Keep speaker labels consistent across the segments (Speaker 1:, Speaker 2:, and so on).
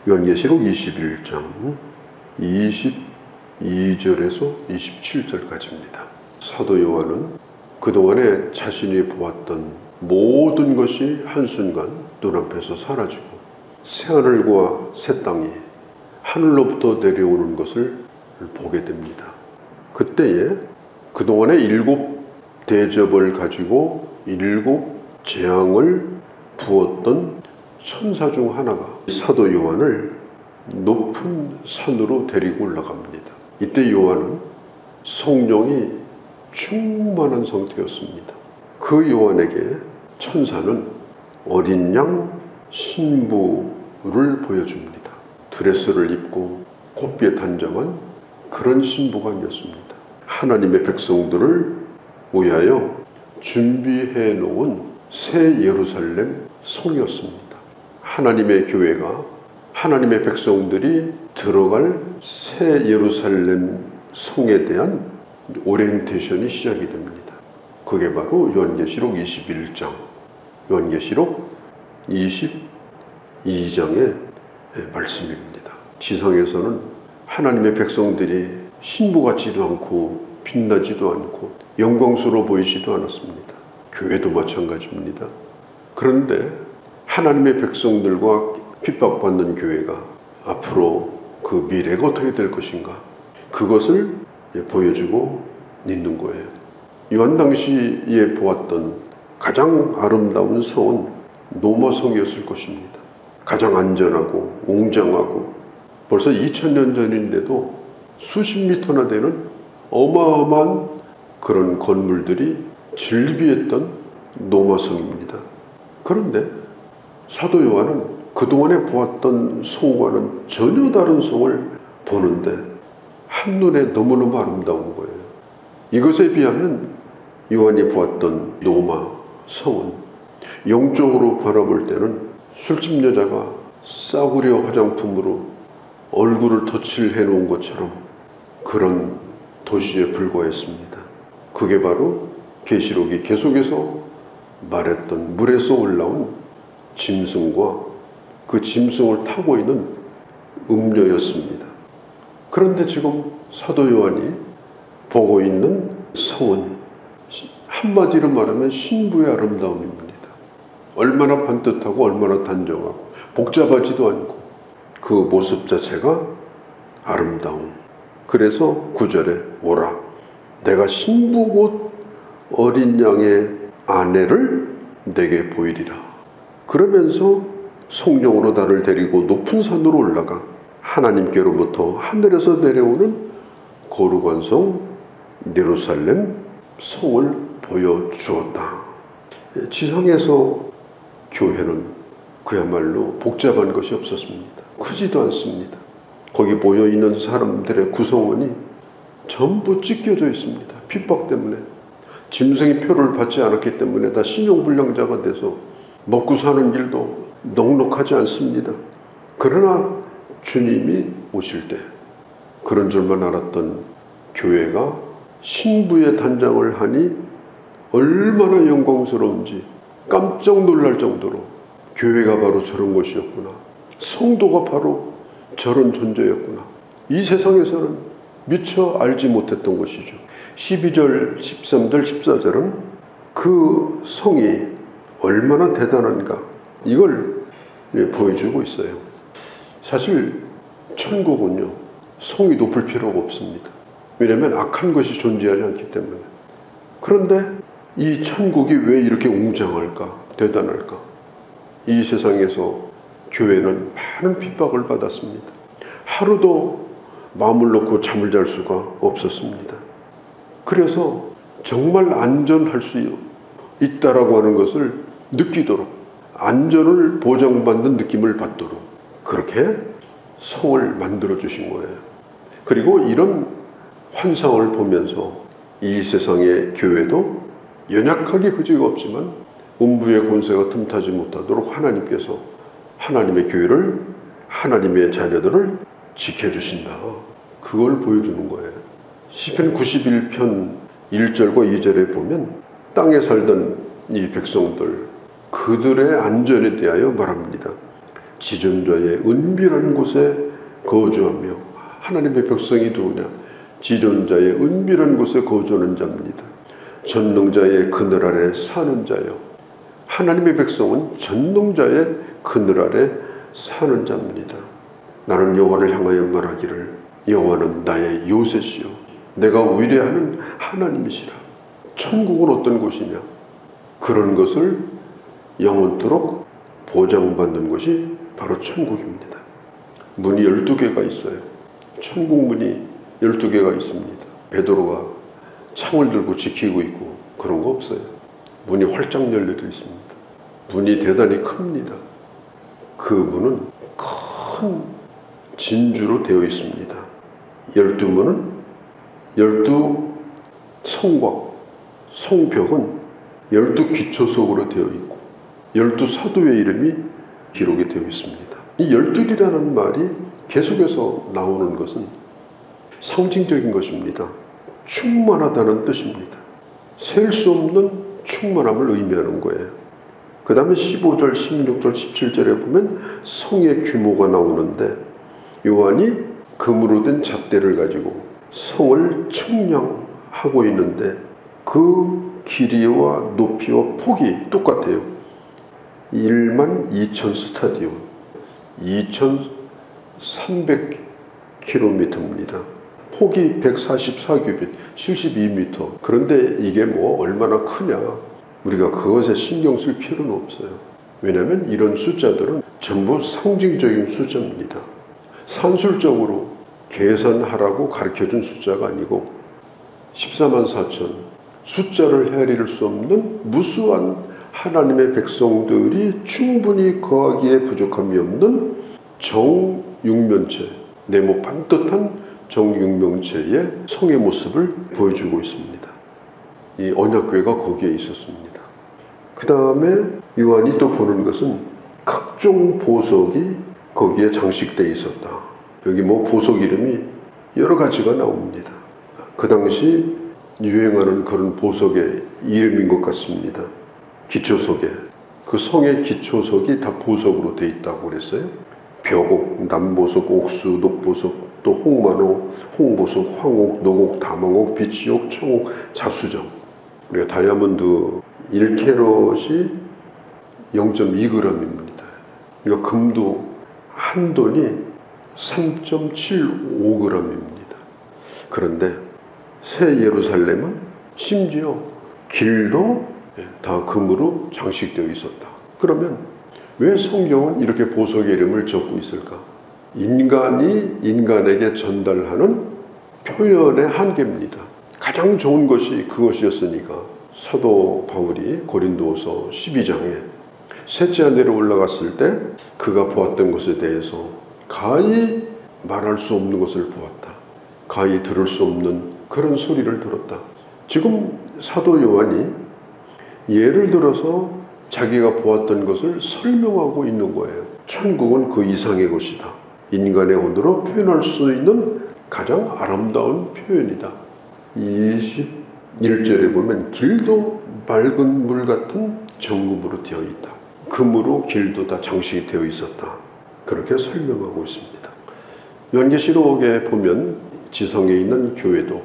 Speaker 1: 요한계시록 21장 22절에서 27절까지입니다. 사도 요한은 그동안에 자신이 보았던 모든 것이 한순간 눈앞에서 사라지고 새하늘과 새 땅이 하늘로부터 내려오는 것을 보게 됩니다. 그때에 그동안에 7 대접을 가지고 7 재앙을 부었던 천사 중 하나가 사도 요한을 높은 산으로 데리고 올라갑니다. 이때 요한은 성령이 충만한 상태였습니다. 그 요한에게 천사는 어린 양 신부를 보여줍니다. 드레스를 입고 곱게 단정한 그런 신부가 아니었습니다. 하나님의 백성들을 위하여 준비해 놓은 새 예루살렘 성이었습니다. 하나님의 교회가, 하나님의 백성들이 들어갈 새 예루살렘 성에 대한 오리엔테이션이 시작이 됩니다. 그게 바로 요한계시록 21장, 요한계시록 22장의 말씀입니다. 지상에서는 하나님의 백성들이 신부 같지도 않고 빛나지도 않고 영광스러워 보이지도 않았습니다. 교회도 마찬가지입니다. 그런데 하나님의 백성들과 핍박받는 교회가 앞으로 그 미래가 어떻게 될 것인가, 그것을 보여주고 있는 거예요. 요한 당시에 보았던 가장 아름다운 성은 노마성이었을 것입니다. 가장 안전하고 웅장하고 벌써 2000년 전인데도 수십 미터나 되는 어마어마한 그런 건물들이 즐비했던 노마성입니다. 그런데 사도 요한은 그동안에 보았던 성과는 전혀 다른 성을 보는데 한눈에 너무너무 아름다운 거예요. 이것에 비하면 요한이 보았던 노마 성은 영적으로 바라볼 때는 술집 여자가 싸구려 화장품으로 얼굴을 덧칠해 놓은 것처럼 그런 도시에 불과했습니다. 그게 바로 계시록이 계속해서 말했던 물에서 올라온 짐승과 그 짐승을 타고 있는 음녀였습니다. 그런데 지금 사도 요한이 보고 있는 성은 한마디로 말하면 신부의 아름다움입니다. 얼마나 반듯하고 얼마나 단정하고 복잡하지도 않고 그 모습 자체가 아름다움. 그래서 9절에 오라, 내가 신부 곧 어린 양의 아내를 내게 보이리라. 그러면서 성령으로 나를 데리고 높은 산으로 올라가 하나님께로부터 하늘에서 내려오는 거룩한 성 예루살렘 성을 보여주었다. 지상에서 교회는 그야말로 복잡한 것이 없었습니다. 크지도 않습니다. 거기 모여있는 사람들의 구성원이 전부 찢겨져 있습니다. 핍박 때문에. 짐승이 표를 받지 않았기 때문에 다 신용불량자가 돼서 먹고 사는 길도 넉넉하지 않습니다. 그러나 주님이 오실 때 그런 줄만 알았던 교회가 신부의 단장을 하니 얼마나 영광스러운지 깜짝 놀랄 정도로 교회가 바로 저런 것이었구나, 성도가 바로 저런 존재였구나, 이 세상에서는 미처 알지 못했던 것이죠. 12절, 13절, 14절은 그 성이 얼마나 대단한가, 이걸 보여주고 있어요. 사실 천국은요, 성이 높을 필요가 없습니다. 왜냐하면 악한 것이 존재하지 않기 때문에. 그런데 이 천국이 왜 이렇게 웅장할까, 대단할까? 이 세상에서 교회는 많은 핍박을 받았습니다. 하루도 마음을 놓고 잠을 잘 수가 없었습니다. 그래서 정말 안전할 수 있다라고 하는 것을 느끼도록, 안전을 보장받는 느낌을 받도록 그렇게 성을 만들어 주신 거예요. 그리고 이런 환상을 보면서 이 세상의 교회도 연약하게 그지가 없지만 음부의 권세가 틈타지 못하도록 하나님께서 하나님의 교회를, 하나님의 자녀들을 지켜주신다. 그걸 보여주는 거예요. 시편 91편 1절과 2절에 보면 땅에 살던 이 백성들, 그들의 안전에 대하여 말합니다. 지존자의 은밀한 곳에 거주하며, 하나님의 백성이 누구냐? 지존자의 은밀한 곳에 거주하는 자입니다. 전능자의 그늘 아래 사는 자요. 하나님의 백성은 전능자의 그늘 아래 사는 자입니다. 나는 여호와를 향하여 말하기를 여호와는 나의 요새시요 내가 위대하는 하나님이시라. 천국은 어떤 곳이냐? 그런 것을 영원토록 보장받는 것이 바로 천국입니다. 문이 12개가 있어요. 천국 문이 12개가 있습니다. 베드로가 창을 들고 지키고 있고 그런 거 없어요. 문이 활짝 열려져 있습니다. 문이 대단히 큽니다. 그 문은 큰 진주로 되어 있습니다. 12문은 12성곽, 성벽은 12기초석으로 되어 있고 12사도의 이름이 기록이 되어 있습니다. 이 12이라는 말이 계속해서 나오는 것은 상징적인 것입니다. 충만하다는 뜻입니다. 셀 수 없는 충만함을 의미하는 거예요. 그 다음에 15절, 16절, 17절에 보면 성의 규모가 나오는데 요한이 금으로 된 잣대를 가지고 성을 측량하고 있는데 그 길이와 높이와 폭이 똑같아요. 12,000 스타디온, 2,300km입니다. 폭이 144규빗, 72m. 그런데 이게 뭐 얼마나 크냐? 우리가 그것에 신경 쓸 필요는 없어요. 왜냐하면 이런 숫자들은 전부 상징적인 숫자입니다. 산술적으로 계산하라고 가르쳐준 숫자가 아니고 14만 4천, 숫자를 헤아릴 수 없는 무수한 하나님의 백성들이 충분히 거하기에 부족함이 없는 정육면체, 네모 반듯한 정육면체의 성의 모습을 보여주고 있습니다. 이 언약궤가 거기에 있었습니다. 그 다음에 요한이 또 보는 것은 각종 보석이 거기에 장식되어 있었다. 여기 뭐 보석 이름이 여러 가지가 나옵니다. 그 당시 유행하는 그런 보석의 이름인 것 같습니다. 기초석에, 그 성의 기초석이 다 보석으로 되어 있다고 그랬어요. 벽옥, 남보석, 옥수, 녹보석, 또 홍만호, 홍보석, 황옥, 노곡, 다망옥, 비치옥, 청옥, 자수정. 우리가 다이아몬드 1캐럿이 0.2g입니다. 그러니까 금도 한 돈이 3.75g입니다. 그런데 새 예루살렘은 심지어 길도 다 금으로 장식되어 있었다. 그러면 왜 성경은 이렇게 보석의 이름을 적고 있을까? 인간이 인간에게 전달하는 표현의 한계입니다. 가장 좋은 것이 그것이었으니까 사도 바울이 고린도서 12장에 셋째 하늘에 올라갔을 때 그가 보았던 것에 대해서 가히 말할 수 없는 것을 보았다. 가히 들을 수 없는 그런 소리를 들었다. 지금 사도 요한이 예를 들어서 자기가 보았던 것을 설명하고 있는 거예요. 천국은 그 이상의 것이다. 인간의 언어로 표현할 수 있는 가장 아름다운 표현이다. 21절에 보면 길도 맑은 물 같은 정금으로 되어 있다. 금으로 길도 다 장식이 되어 있었다. 그렇게 설명하고 있습니다. 요한계시록에 보면 지성에 있는 교회도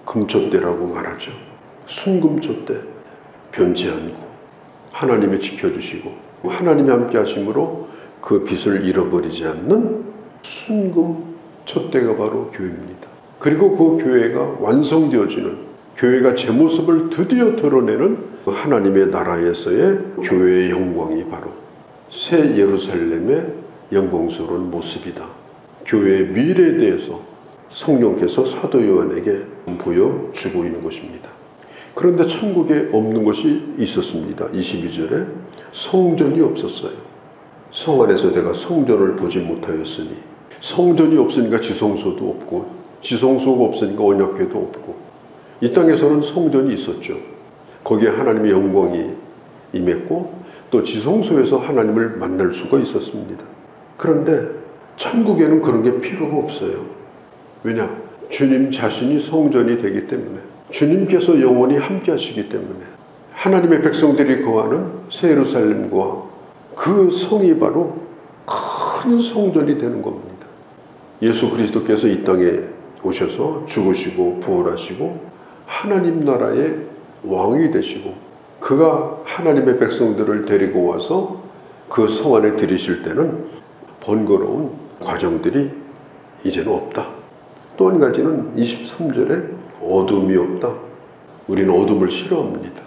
Speaker 1: 금촛대라고 말하죠. 순금촛대, 변치 않고 하나님이 지켜주시고 하나님이 함께 하심으로 그 빛을 잃어버리지 않는 순금촛대가 바로 교회입니다. 그리고 그 교회가 완성되어지는, 교회가 제 모습을 드디어 드러내는 하나님의 나라에서의 교회의 영광이 바로 새 예루살렘의 영광스러운 모습이다. 교회의 미래에 대해서 성령께서 사도 요한에게 보여주고 있는 것입니다. 그런데 천국에 없는 것이 있었습니다. 22절에 성전이 없었어요. 성 안에서 내가 성전을 보지 못하였으니, 성전이 없으니까 지성소도 없고, 지성소가 없으니까 언약궤도 없고, 이 땅에서는 성전이 있었죠. 거기에 하나님의 영광이 임했고 또 지성소에서 하나님을 만날 수가 있었습니다. 그런데 천국에는 그런 게 필요가 없어요. 왜냐? 주님 자신이 성전이 되기 때문에, 주님께서 영원히 함께 하시기 때문에, 하나님의 백성들이 거하는 새 예루살렘과 그 성이 바로 큰 성전이 되는 겁니다. 예수 그리스도께서 이 땅에 오셔서 죽으시고 부활하시고 하나님 나라의 왕이 되시고 그가 하나님의 백성들을 데리고 와서 그 성 안에 들이실 때는 번거로운 과정들이 이제는 없다. 또 한 가지는 23절에 어둠이 없다. 우리는 어둠을 싫어합니다.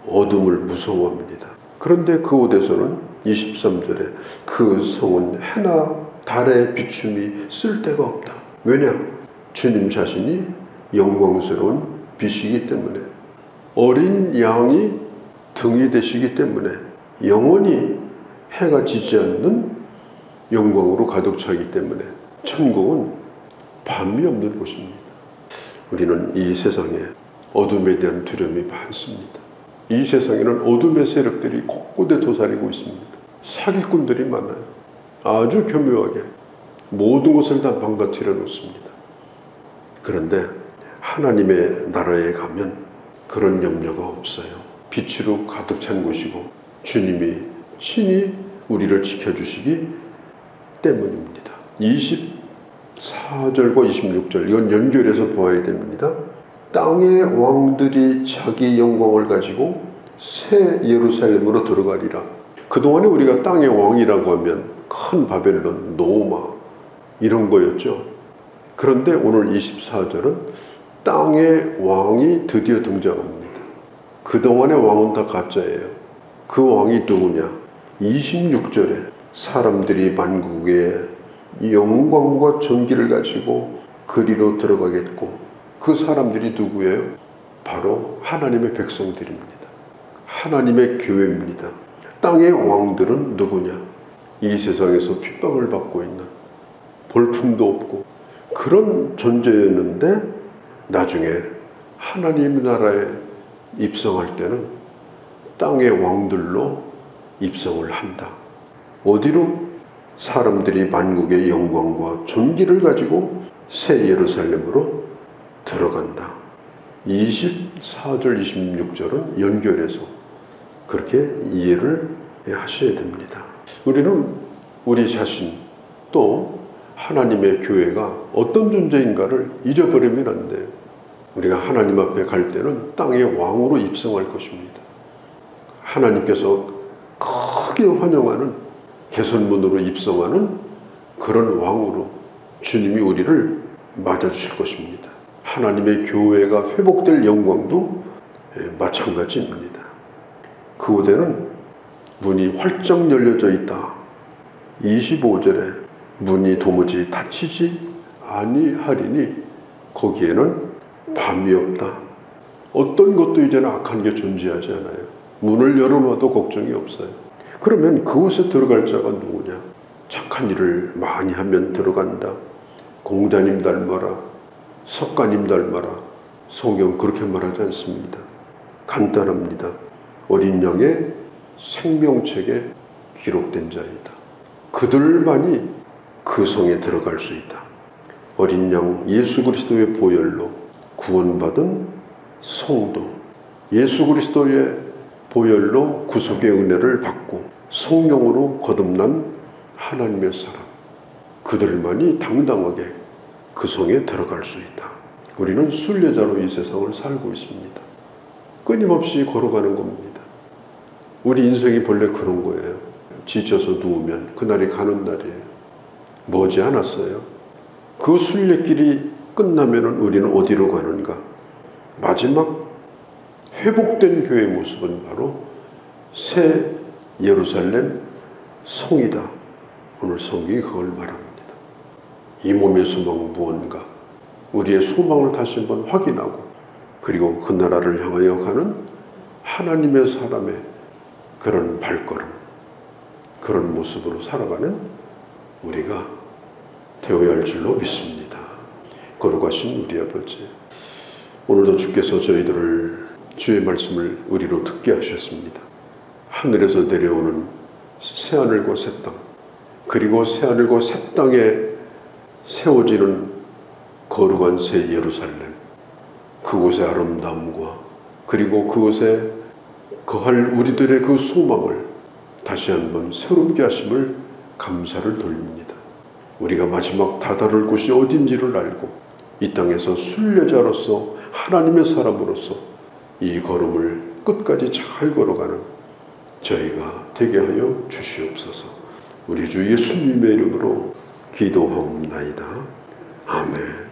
Speaker 1: 어둠을 무서워합니다. 그런데 그곳에서는 23절에 그 성은 해나 달의 비춤이 쓸데가 없다. 왜냐? 주님 자신이 영광스러운 빛이기 때문에, 어린 양이 등이 되시기 때문에 영원히 해가 지지 않는 영광으로 가득 차기 때문에 천국은 밤이 없는 곳입니다. 우리는 이 세상에 어둠에 대한 두려움이 많습니다. 이 세상에는 어둠의 세력들이 곳곳에 도사리고 있습니다. 사기꾼들이 많아요. 아주 교묘하게 모든 것을 다 망가뜨려 놓습니다. 그런데 하나님의 나라에 가면 그런 염려가 없어요. 빛으로 가득 찬 곳이고 주님이 친히 우리를 지켜주시기 때문입니다. 24절과 26절 이건 연결해서 보아야 됩니다. 땅의 왕들이 자기 영광을 가지고 새 예루살렘으로 들어가리라. 그동안에 우리가 땅의 왕이라고 하면 큰 바벨론, 노마 이런 거였죠. 그런데 오늘 24절은 땅의 왕이 드디어 등장합니다. 그동안의 왕은 다 가짜예요. 그 왕이 누구냐? 26절에 사람들이 만국의 영광과 존귀를 가지고 그리로 들어가겠고, 그 사람들이 누구예요? 바로 하나님의 백성들입니다. 하나님의 교회입니다. 땅의 왕들은 누구냐? 이 세상에서 핍박을 받고 있는, 볼품도 없고 그런 존재였는데 나중에 하나님 나라에 입성할 때는 땅의 왕들로 입성을 한다. 어디로? 사람들이 만국의 영광과 존귀를 가지고 새 예루살렘으로 들어간다. 24절 26절은 연결해서 그렇게 이해를 하셔야 됩니다. 우리는 우리 자신 또 하나님의 교회가 어떤 존재인가를 잊어버리면 안 돼요. 우리가 하나님 앞에 갈 때는 땅의 왕으로 입성할 것입니다. 하나님께서 크게 환영하는 개선문으로 입성하는 그런 왕으로 주님이 우리를 맞아주실 것입니다. 하나님의 교회가 회복될 영광도 마찬가지입니다. 그곳에는 문이 활짝 열려져 있다. 25절에 문이 도무지 닫히지 아니하리니 거기에는 밤이 없다. 어떤 것도 이제는 악한 게 존재하지 않아요. 문을 열어놔도 걱정이 없어요. 그러면 그곳에 들어갈 자가 누구냐? 착한 일을 많이 하면 들어간다. 공자님 닮아라. 석가님 닮아라. 성경 그렇게 말하지 않습니다. 간단합니다. 어린 양의 생명책에 기록된 자이다. 그들만이 그 성에 들어갈 수 있다. 어린 양 예수 그리스도의 보혈로 구원받은 성도, 예수 그리스도의 보혈로 구속의 은혜를 받고 성령으로 거듭난 하나님의 사람, 그들만이 당당하게 그 성에 들어갈 수 있다. 우리는 순례자로 이 세상을 살고 있습니다. 끊임없이 걸어가는 겁니다. 우리 인생이 본래 그런 거예요. 지쳐서 누우면 그날이 가는 날이에요. 머지 않았어요. 그 순례길이 끝나면 우리는 어디로 가는가? 마지막 회복된 교회의 모습은 바로 새 예루살렘 성이다. 오늘 성경이 그걸 말합니다. 이 몸의 소망은 무언가? 우리의 소망을 다시 한번 확인하고 그리고 그 나라를 향하여 가는 하나님의 사람의 그런 발걸음, 그런 모습으로 살아가는 우리가 되어야 할 줄로 믿습니다. 거룩하신 우리 아버지, 오늘도 주께서 저희들을 주의 말씀을 우리로 듣게 하셨습니다. 하늘에서 내려오는 새하늘과 새 땅, 그리고 새하늘과 새 땅에 세워지는 거룩한 새 예루살렘, 그곳의 아름다움과 그리고 그곳에 거할 우리들의 그 소망을 다시 한번 새롭게 하심을 감사를 돌립니다. 우리가 마지막 다다를 곳이 어딘지를 알고 이 땅에서 순례자로서 하나님의 사람으로서 이 걸음을 끝까지 잘 걸어가는 저희가 되게 하여 주시옵소서. 우리 주 예수님의 이름으로 기도하옵나이다. 아멘.